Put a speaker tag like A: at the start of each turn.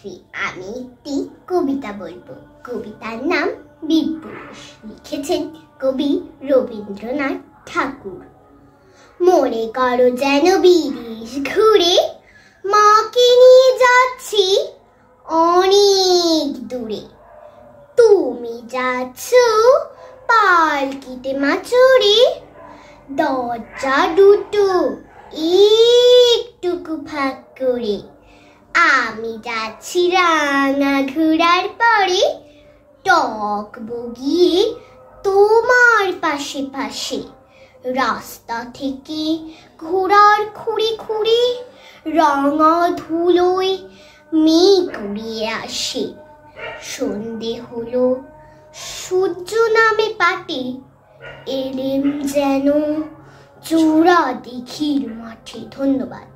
A: আজকে আমি একটি কবিতা বলবো। কবিতার নাম বীরপুরুষ। লিখেছেন কবি রবীন্দ্রনাথ ঠাকুর। মনে করো যেন বিদেশ ঘুরে মাকে নিয়ে যাচ্ছি অনেক দূরে। তুমি যাচ্ছ পালকিতে মাচুরে, দরজা দুটো একটুকু ফাঁক করে। আমি যাচ্ছি রাঙা ঘোড়ার পরে, টক বগিয়ে তোমার পাশে পাশে। রাস্তা থেকে ঘোড়ার খুঁড়ে খুঁড়ে রাঙা ধুলোয় মেঘ উড়িয়ে আসে। সন্ধে হলো, সূর্য নামে পাটে, এলেম যেন চূড়া দিঘির মাঠে। ধন্যবাদ।